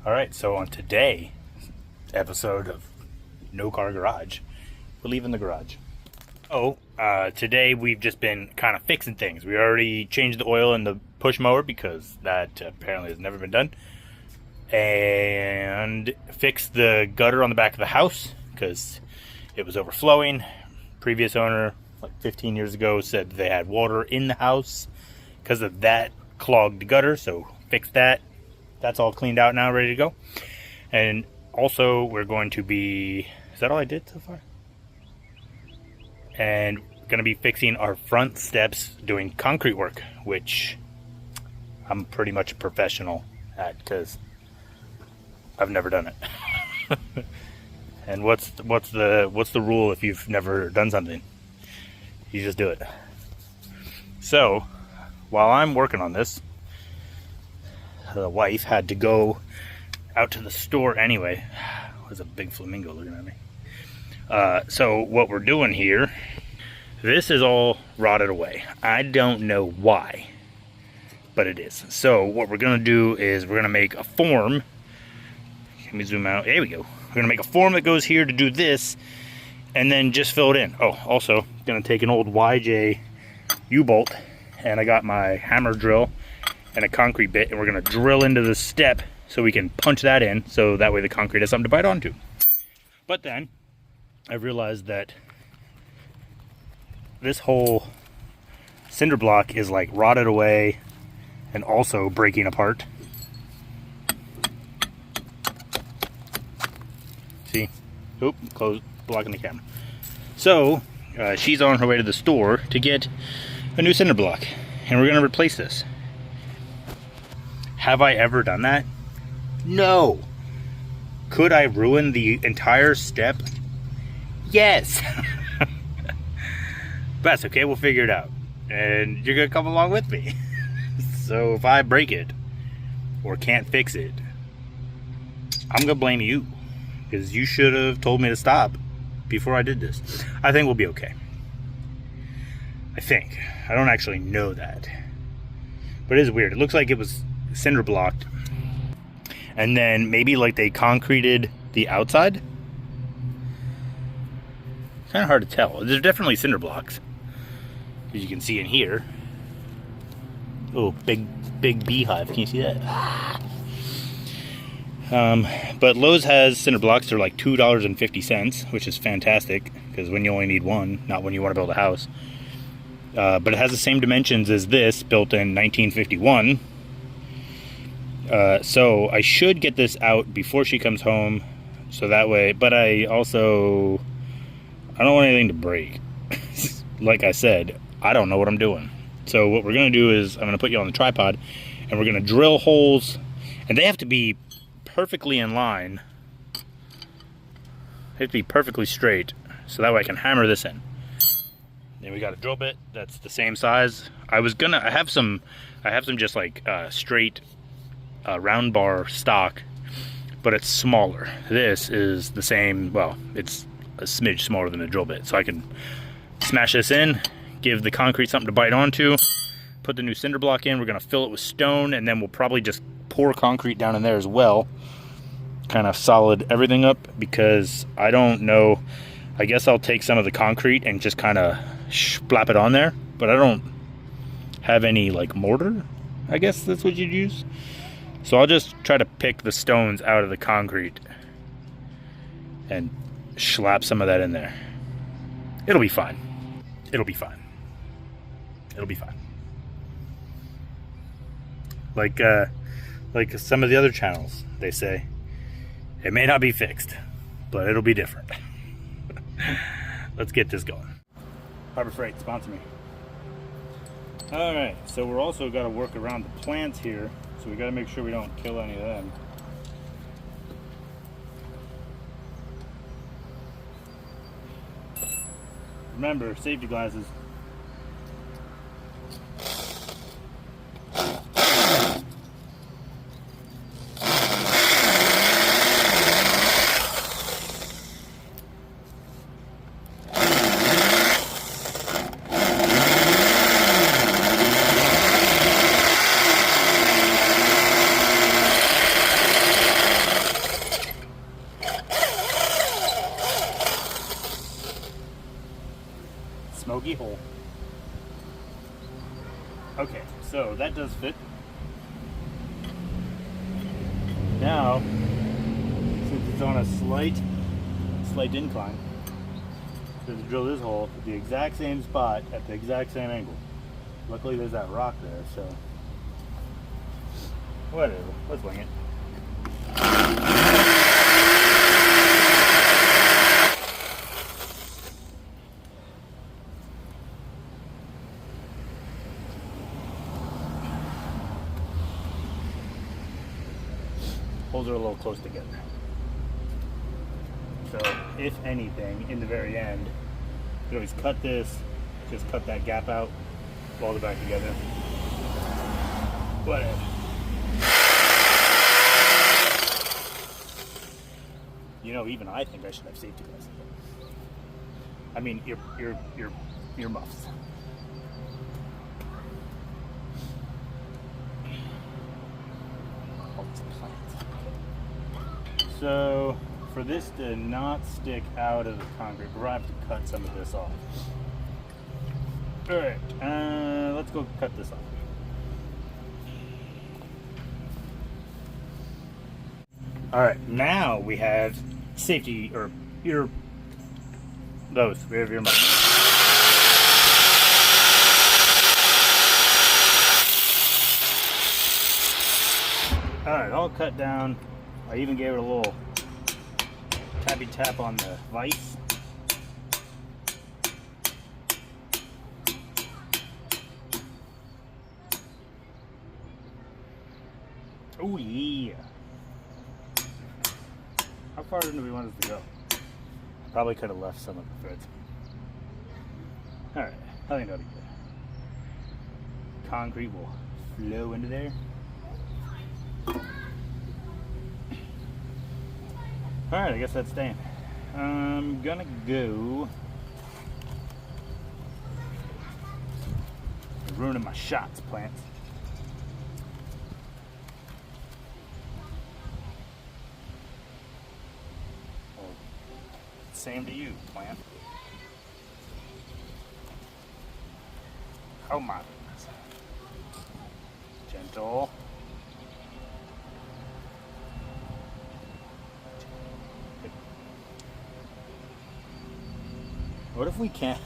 All right, so on today's episode of No Car Garage, we're leaving the garage. Today we've just been kind of fixing things. We already changed the oil in the push mower because that apparently has never been done. And fixed the gutter on the back of the house because it was overflowing. Previous owner, like 15 years ago, said they had water in the house because of that clogged gutter, so fixed that. That's all cleaned out now, ready to go. And also we're going to be, is that all I did so far? And going to be fixing our front steps, doing concrete work, which I'm pretty much a professional at because I've never done it. And what's the rule if you've never done something? You just do it. So while I'm working on this, the wife had to go out to the store anyway. There's a big flamingo looking at me. So what we're doing here, this is all rotted away. I don't know why, but it is. So what we're gonna do is we're gonna make a form. Let me zoom out. There we go. We're gonna make a form that goes here to do this, and then just fill it in. Oh, also gonna take an old YJ U-bolt, and I got my hammer drill and a concrete bit, and we're gonna drill into the step so we can punch that in, so that way the concrete has something to bite onto. But then I realized that this whole cinder block is like rotted away and also breaking apart. See? Oop, close, blocking the camera. So she's on her way to the store to get a new cinder block, and we're gonna replace this. Have I ever done that? No. Could I ruin the entire step? Yes. But that's okay, we'll figure it out. And you're gonna come along with me. So if I break it or can't fix it, I'm gonna blame you, because you should have told me to stop before I did this. I think we'll be okay. I think. I don't actually know that. But it is weird. It looks like it was cinder blocked, and then maybe like they concreted the outside. Kind of hard to tell. There's definitely cinder blocks, as you can see in here. Oh, big beehive. Can you see that? But Lowe's has cinder blocks. They're like $2.50, which is fantastic because when you only need one, not when you want to build a house. But it has the same dimensions as this, built in 1951. So I should get this out before she comes home, so that way, but I don't want anything to break. Like I said, I don't know what I'm doing. So what we're going to do is I'm going to put you on the tripod, and we're going to drill holes, and they have to be perfectly in line. They have to be perfectly straight, so that way I can hammer this in. Then we got a drill bit that's the same size. I have some just like straight round bar stock, but it's smaller. This is the same, well, it's a smidge smaller than a drill bit, so I can smash this in, give the concrete something to bite onto, put the new cinder block in. We're gonna fill it with stone, and then we'll probably just pour concrete down in there as well, kind of solid everything up, because I don't know, I guess I'll take some of the concrete and just kind of slap it on there, but I don't have any like mortar, I guess that's what you'd use. So I'll just try to pick the stones out of the concrete and slap some of that in there. It'll be fine. It'll be fine. It'll be fine. Like some of the other channels, they say, it may not be fixed, but it'll be different. Let's get this going. Harbor Freight, sponsor me. Alright, so we're also got to work around the plants here. So we got to make sure we don't kill any of them. Remember, safety glasses. hole. Okay, so that does fit. Now, since it's on a slight incline, to drill this hole at the exact same spot at the exact same angle. Luckily there's that rock there, so whatever, let's wing it. Holes are a little close together. So if anything, in the very end, you can always cut this, just cut that gap out, weld it back together. Whatever. You know, even I think I should have safety vests. I mean, earmuffs. So, for this to not stick out of the concrete, we're going to have to cut some of this off. Alright, let's go cut this off. Alright, now we have safety, or we have earmuffs. Alright, all cut down. I even gave it a little tappy tap on the vise. Oh yeah. How far in do we want it to go? Probably could have left some of the threads. Alright, I think that'll be good. Concrete will flow into there. Alright, I guess that's staying. I'm gonna go. You're ruining my shots, plants. Well, same to you, plant. Oh my goodness. Gentle. What if we can't?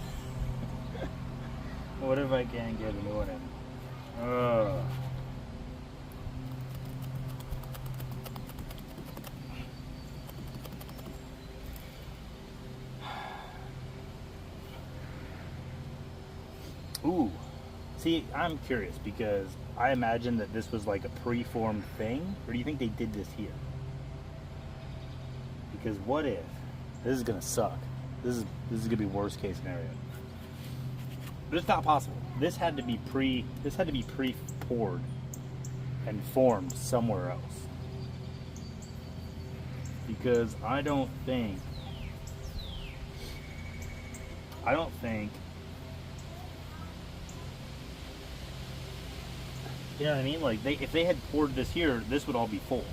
What if I can't get a new one in? Ooh. See, I'm curious because I imagine that this was like a pre-formed thing, or do you think they did this here? Because what if this is gonna suck? This is gonna be worst case scenario. But it's not possible. This had to be pre-poured and formed somewhere else. Because I don't think you know what I mean? Like if they had poured this here, this would all be full.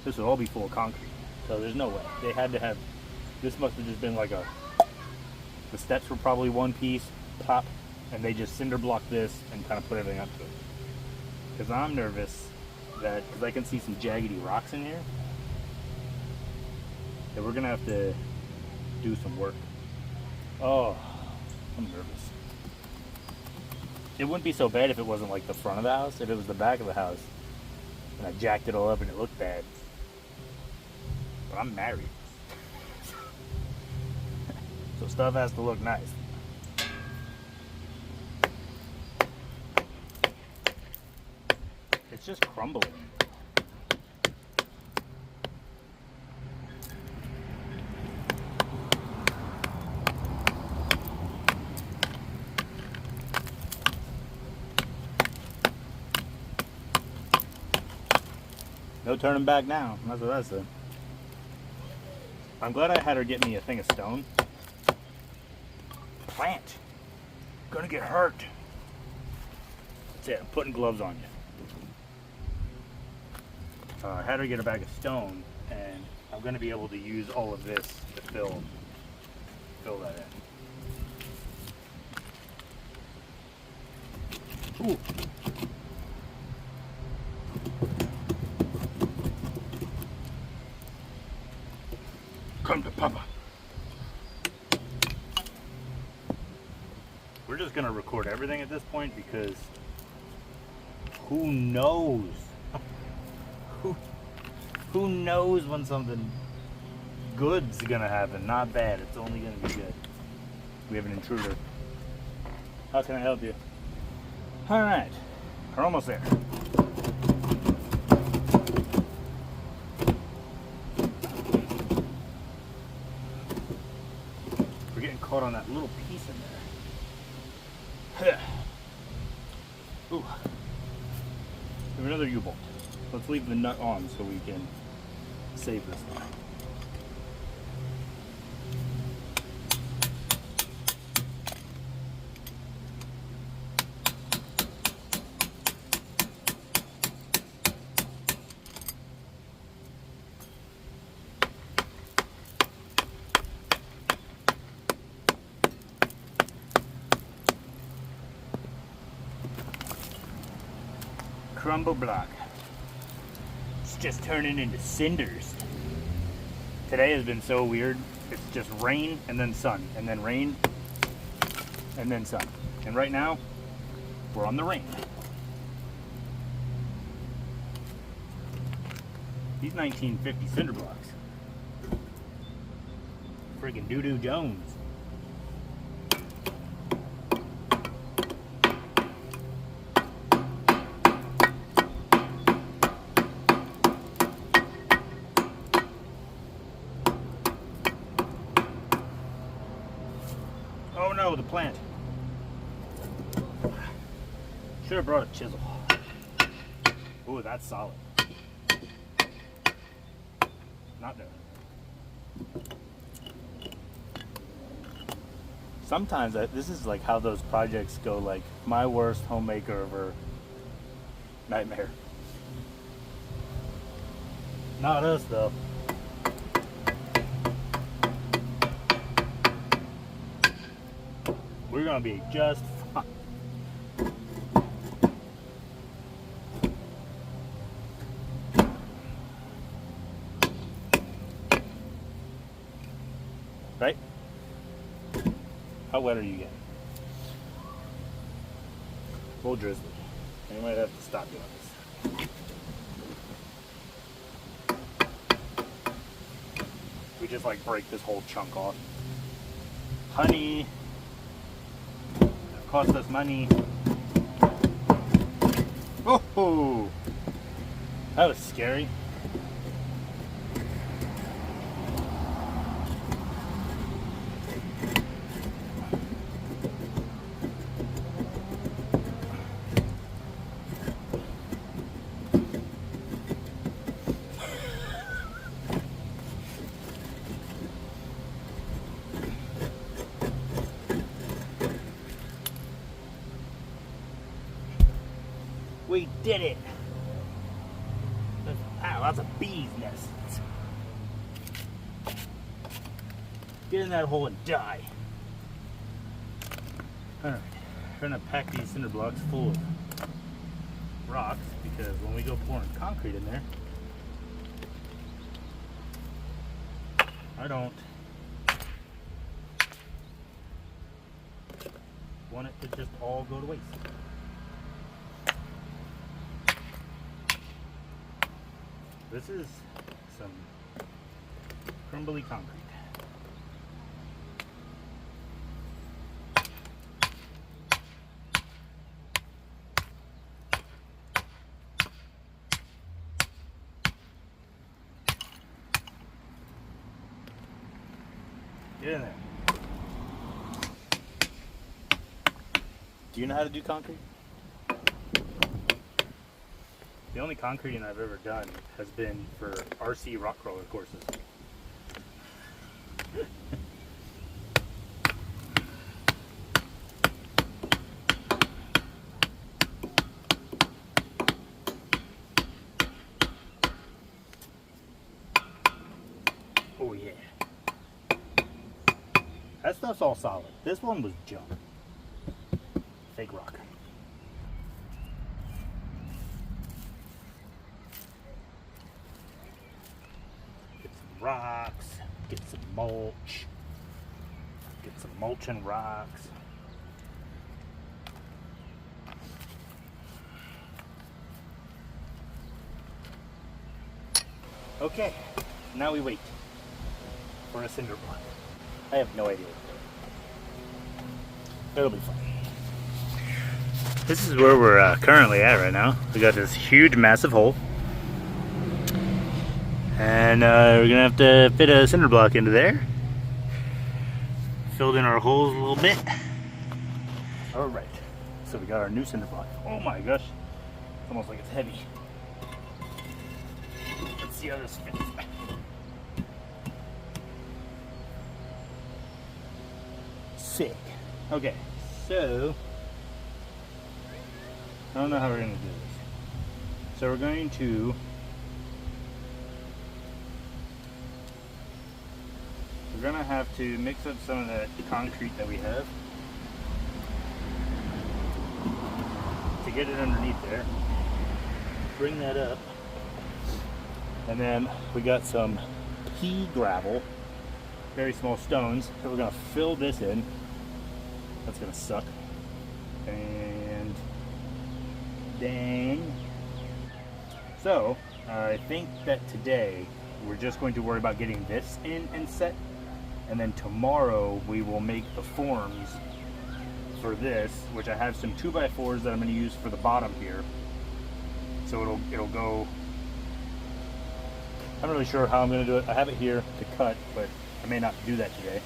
This would all be full of concrete. So there's no way. They had to have. This must have just been like the steps were probably one piece, pop, and they just cinder blocked this and kind of put everything up to it. Because I'm nervous because I can see some jaggedy rocks in here, that we're gonna have to do some work. Oh, I'm nervous. It wouldn't be so bad if it wasn't like the front of the house. If it was the back of the house, and I jacked it all up and it looked bad. But I'm married. So stuff has to look nice. It's just crumbling. No turning back now. That's what I said. I'm glad I had her get me a thing of stone. Plant. Gonna get hurt. That's it. I'm putting gloves on you. I had her get a bag of stone, and I'm gonna be able to use all of this to fill that in. Ooh. Come to Papa. We're just gonna record everything at this point because who knows? who knows when something good's gonna happen? Not bad. It's only gonna be good. We have an intruder. How can I help you? All right, we're almost there. We're getting caught on that little piece in there. Ooh. We have another U-bolt. Let's leave the nut on so we can save this one. Crumble block. It's just turning into cinders. Today has been so weird. It's just rain and then sun, and then rain and then sun. And right now, we're on the rain. These 1950 cinder blocks. Friggin' Doo-Doo Jones. Oh no, the plant. Should have brought a chisel. Ooh, that's solid. Not there. Sometimes this is like how those projects go, like my worst homemaker ever nightmare. Not us though. We're gonna be just fine. Right? How wet are you getting? A little drizzly. I might have to stop doing this. We just like break this whole chunk off. Honey. Cost us money. Oh, that was scary. We did it! Wow, that's a bee's nest. Get in that hole and die. Alright, we're gonna pack these cinder blocks full of rocks because when we go pouring concrete in there, I don't want it to just all go to waste. This is some crumbly concrete. Get in there. Do you know how to do concrete? The only concreting I've ever done has been for RC rock crawler courses. Oh yeah. That stuff's all solid. This one was junk. Fake rock. rocks, get some mulch, get some mulch and rocks. Okay, now we wait for a cinder block. I have no idea. It'll be fun. This is where we're currently at right now. We got this huge, massive hole. And we're gonna have to fit a cinder block into there. Filled in our holes a little bit. Alright, so we got our new cinder block. Oh my gosh, it's almost like it's heavy. Let's see how this fits. Sick. Okay, so I don't know how we're going to do this. So we're going to have to mix up some of that concrete that we have to get it underneath there. Bring that up. And then we got some pea gravel, very small stones, that we're going to fill this in. That's going to suck. And dang. So, I think that today we're just going to worry about getting this in and set. And then tomorrow we will make the forms for this, which I have some 2x4s that I'm going to use for the bottom here. So it'll go. I'm not really sure how I'm going to do it. I have it here to cut, but I may not do that today.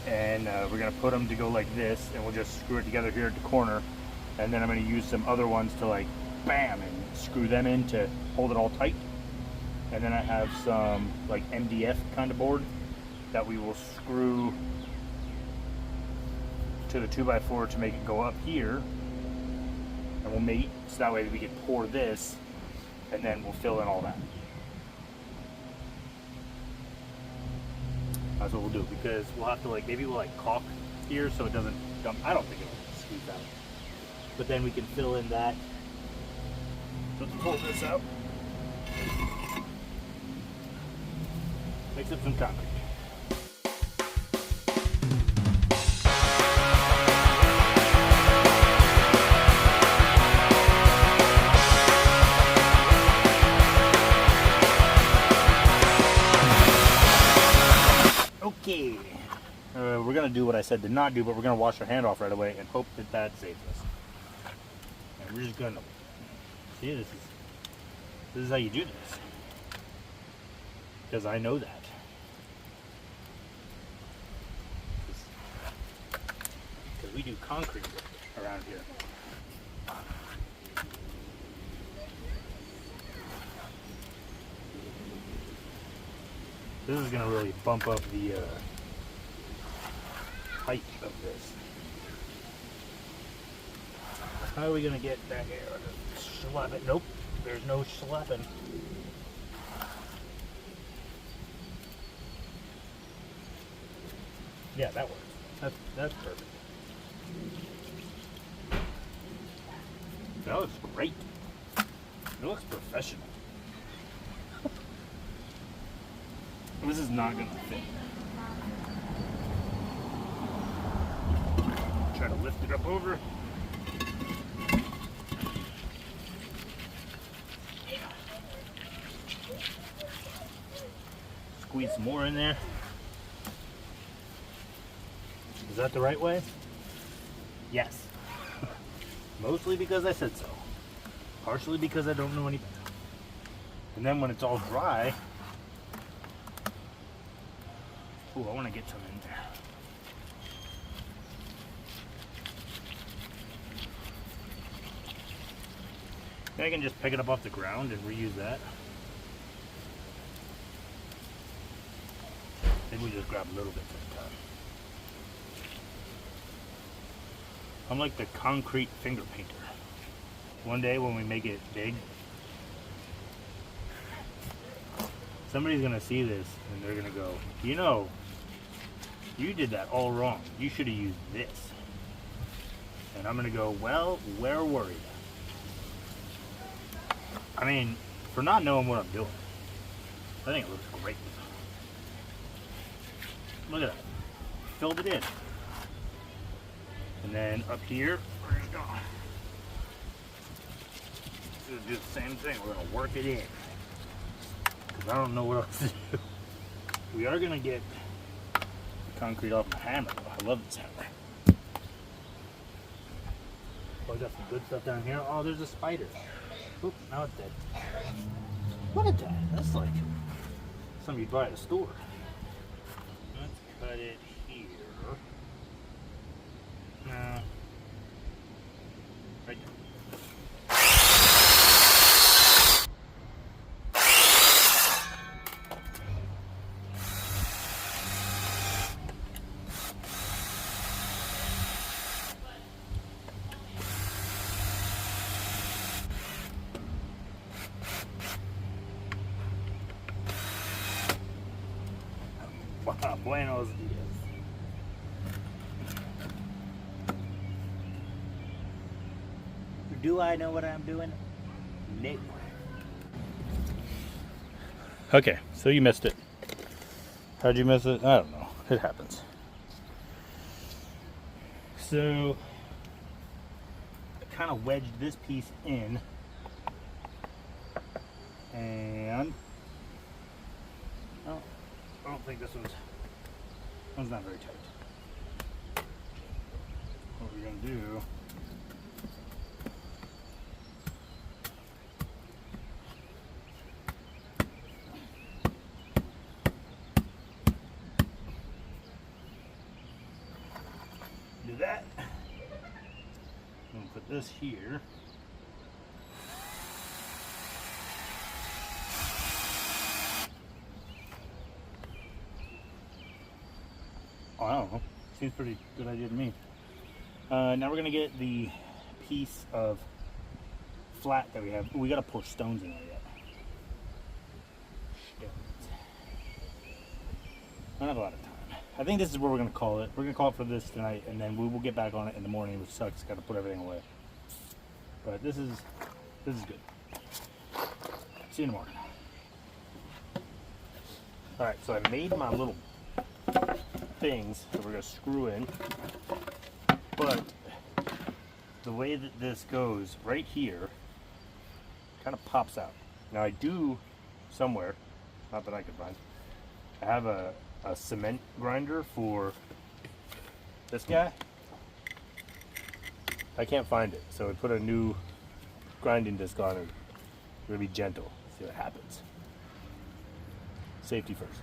And we're going to put them to go like this, and we'll just screw it together here at the corner. And then I'm going to use some other ones to like bam and screw them in to hold it all tight. And then I have some like MDF kind of board that we will screw to the 2x4 to make it go up here. And we'll mate so that way we can pour this, and then we'll fill in all that. That's what we'll do, because we'll have to like, maybe we'll like caulk here so it doesn't dump. I don't think it will squeeze out. But then we can fill in that. So let's pull this out. Mix up some concrete. Okay, we're gonna do what I said to not do, but we're gonna wash our hand off right away and hope that that saves us. And we're just gonna see, this is how you do this, because I know that. Because we do concrete work around here. This is going to really bump up the height of this. How are we going to get that here? Slap it? Nope, there's no slapping. Yeah, that works. That's perfect. That looks great. It looks professional. This is not going to fit. Try to lift it up over. Squeeze some more in there. Is that the right way? Yes. Mostly because I said so. Partially because I don't know any better. And then when it's all dry, ooh, I want to get some in there. Then I can just pick it up off the ground and reuse that. Maybe we just grab a little bit at a time. I'm like the concrete finger painter. One day when we make it big, somebody's gonna see this and they're gonna go, you know, you did that all wrong. You should have used this. And I'm gonna go, well, where were you? I mean, for not knowing what I'm doing, I think it looks great. Look at that. Filled it in. And then up here, we're gonna go. We're gonna do the same thing. We're gonna work it in. Because I don't know what else to do. We are gonna get concrete off the hammer. I love this hammer. Oh, I got some good stuff down here. Oh, there's a spider. Oop, now it's dead. Look at that. That's like something you'd buy at a store. Let's cut it here. No. Right there. Buenos dias. Do I know what I'm doing? No. Okay, so you missed it. How'd you miss it? I don't know. It happens. So, I kind of wedged this piece in. And oh, I don't think this one's not very tight. What we're gonna do, that. I'm gonna put this here. Oh, I don't know. Seems pretty good idea to me. Now we're gonna get the piece of flat that we have. We gotta pour stones in there yet. Stones. I don't have a lot of time. I think this is what we're gonna call it. We're gonna call it for this tonight, and then we will get back on it in the morning, which sucks. Got to put everything away. But this is good. See you in the morning. All right, so I made my little things that we're gonna screw in, but the way that this goes right here kind of pops out. Now I do somewhere, not that I could find, I have a cement grinder for this guy. I can't find it, so we put a new grinding disc on it. We're gonna be gentle, see what happens. Safety first.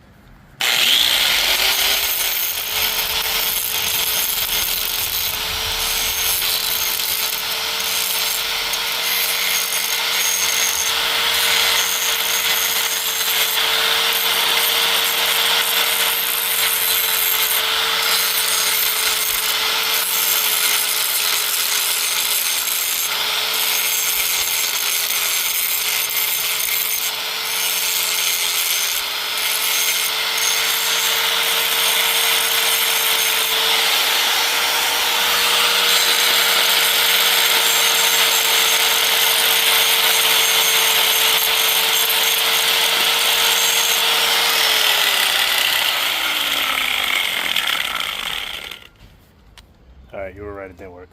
Alright, you were right, it didn't work.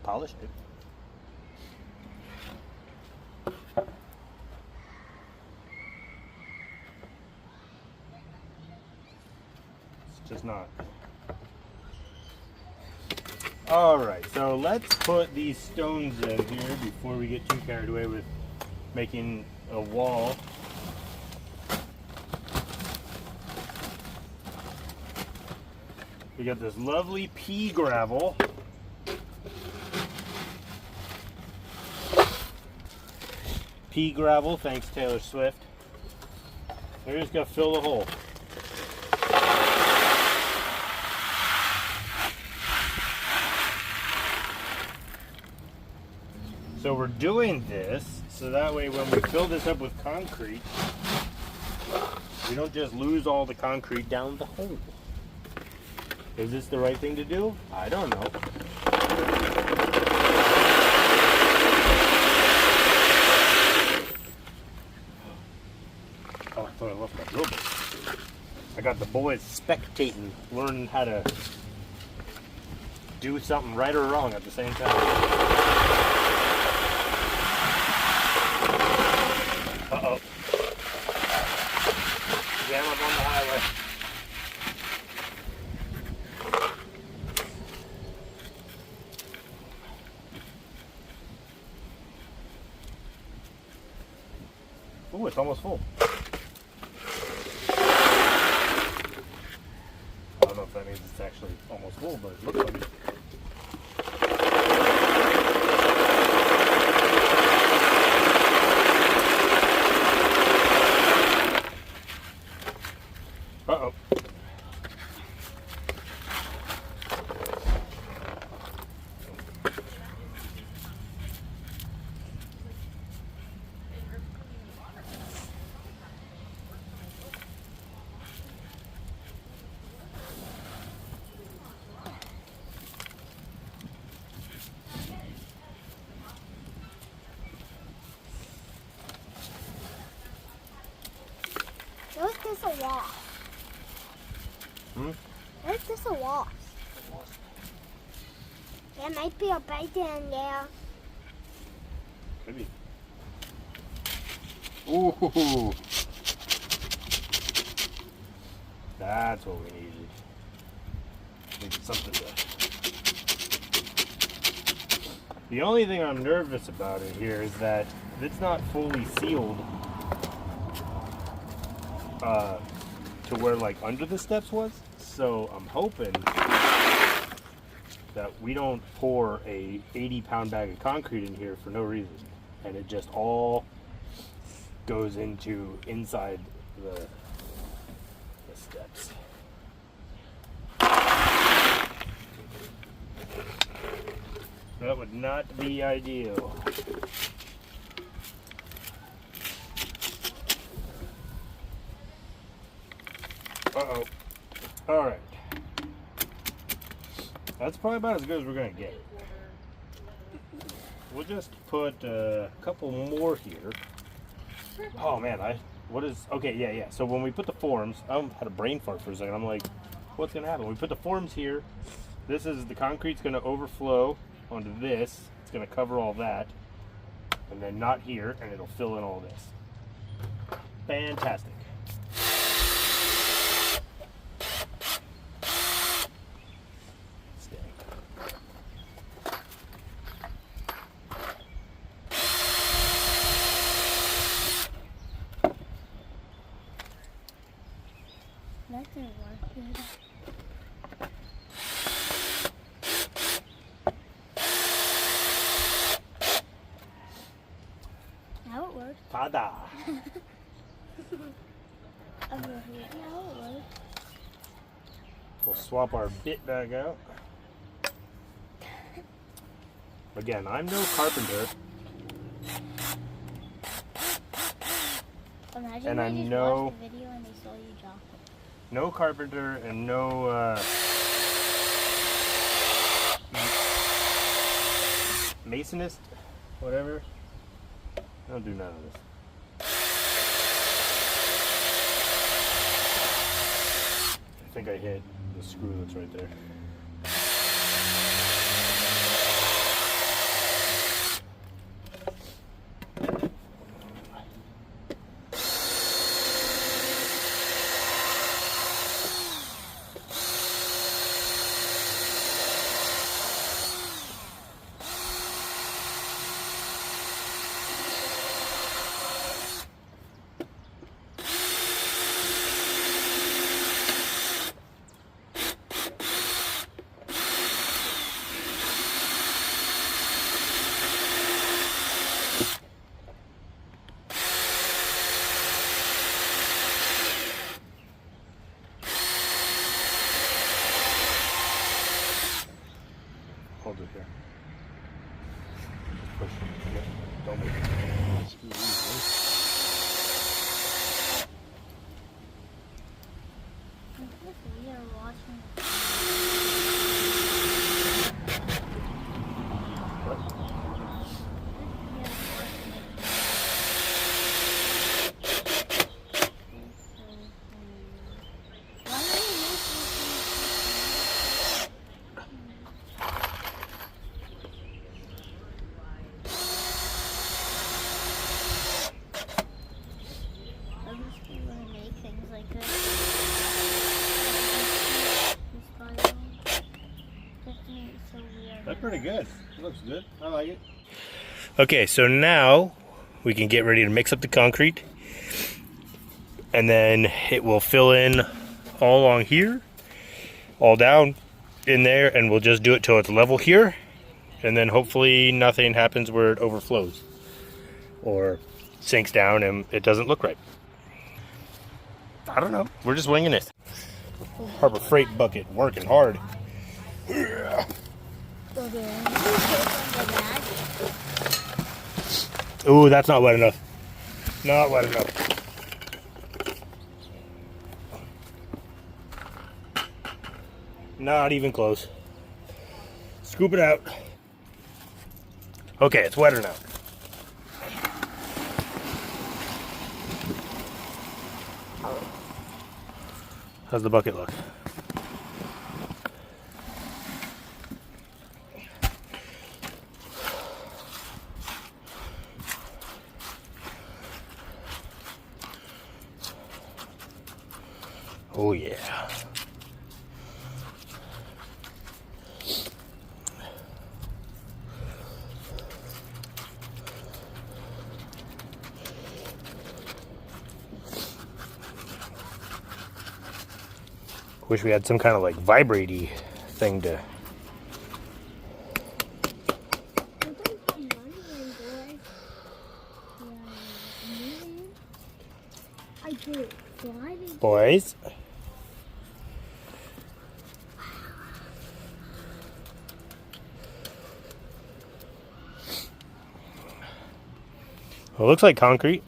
Polished it. It's just not. Alright, so let's put these stones in here before we get too carried away with making a wall. We got this lovely pea gravel. Pea gravel, thanks Taylor Swift. We're just gonna fill the hole. So we're doing this so that way when we fill this up with concrete, we don't just lose all the concrete down the hole. Is this the right thing to do? I don't know. got the boys spectating, learning how to do something right or wrong at the same time. Uh-oh. Jam up on the highway. Ooh, it's almost full. I don't know if that means it's actually almost full, but it looks like it. Uh-oh. There's just a wasp. Hmm? There's just a wasp. There might be a bite in there. Maybe. Ooh. That's what we needed. Needed something to... The only thing I'm nervous about in here is that it's not fully sealed to where like under the steps was. So I'm hoping that we don't pour a 80-pound bag of concrete in here for no reason, and it just all goes into inside the steps. That would not be ideal. Uh-oh. Alright. That's probably about as good as we're going to get. We'll just put a couple more here. Oh man, okay, yeah. So when we put the forms, I had a brain fart for a second. I'm like, what's going to happen? We put the forms here. The concrete's going to overflow onto this. It's going to cover all that. And then not here, and it'll fill in all this. Fantastic. That didn't work good. Now it works. Tada! Over here. Now it works. We'll swap our bit back out. Again, I'm no carpenter. Imagine And they I just know- watched the video and they saw you drop it. No carpenter and no masonist, whatever. I don't do none of this. I think I hit the screw that's right there. Hold it here. Push. Yeah. Don't move it. Screw easily. I guess we are watching. What? We are watching. pretty good. It looks good. I like it. Okay, so now we can get ready to mix up the concrete. And then it will fill in all along here, all down in there, and we'll just do it till it's level here. And then hopefully nothing happens where it overflows or sinks down and it doesn't look right. I don't know. We're just winging it. Harbor Freight bucket working hard. Yeah. Okay. Ooh, that's not wet enough. Not wet enough. Not even close. Scoop it out. Okay, it's wetter now. How's the bucket look? Oh yeah. Wish we had some kind of like vibrate-y thing to. Boys. Well, it looks like concrete.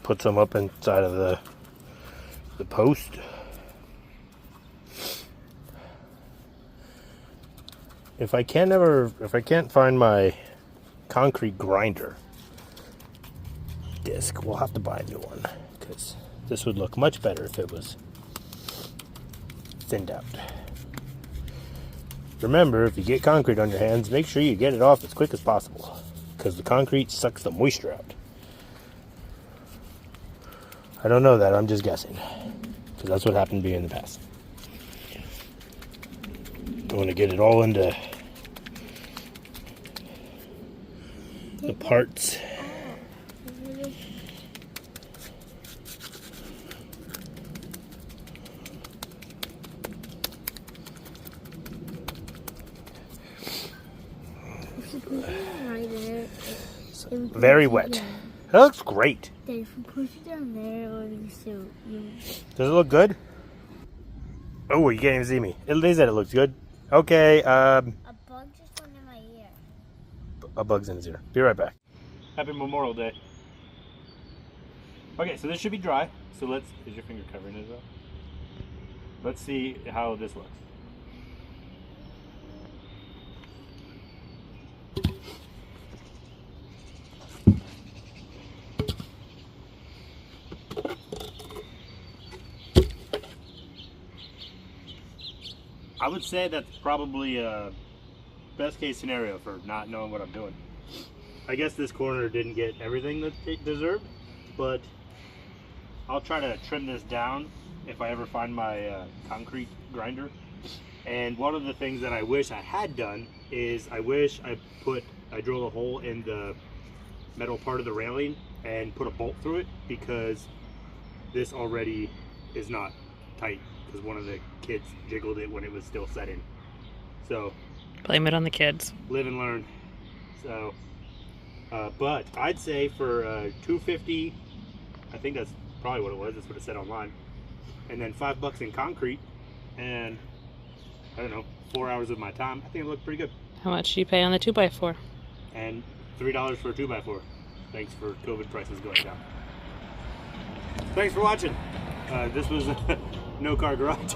Put some up inside of the post. If I can't find my concrete grinder disc, we'll have to buy a new one because this would look much better if it was thinned out. Remember, if you get concrete on your hands, make sure you get it off as quick as possible because the concrete sucks the moisture out. I don't know that, I'm just guessing because that's what happened to me in the past. I want to get it all into the parts. Very wet. That looks great. If you push it down there, or Does it look good? Oh, you can't even see me. They said it looks good. Okay, a bug just went in my ear. a bug's in his ear. Be right back. Happy Memorial Day. Okay, so this should be dry. So is your finger covering it up? Let's see how this looks. I would say that's probably a best case scenario for not knowing what I'm doing. I guess this corner didn't get everything that it deserved, but I'll try to trim this down if I ever find my concrete grinder. And one of the things that I wish I had done is I wish I drilled a hole in the metal part of the railing and put a bolt through it, because this already is not tight because one of the kids jiggled it when it was still setting. So blame it on the kids. Live and learn. So but I'd say for $250, I think that's probably what it was, that's what it said online, and then $5 in concrete and I don't know, 4 hours of my time, I think it looked pretty good. How much do you pay on the 2x4? And $3 for a 2x4. Thanks for COVID prices going down. Thanks for watching. This was No Car Garage.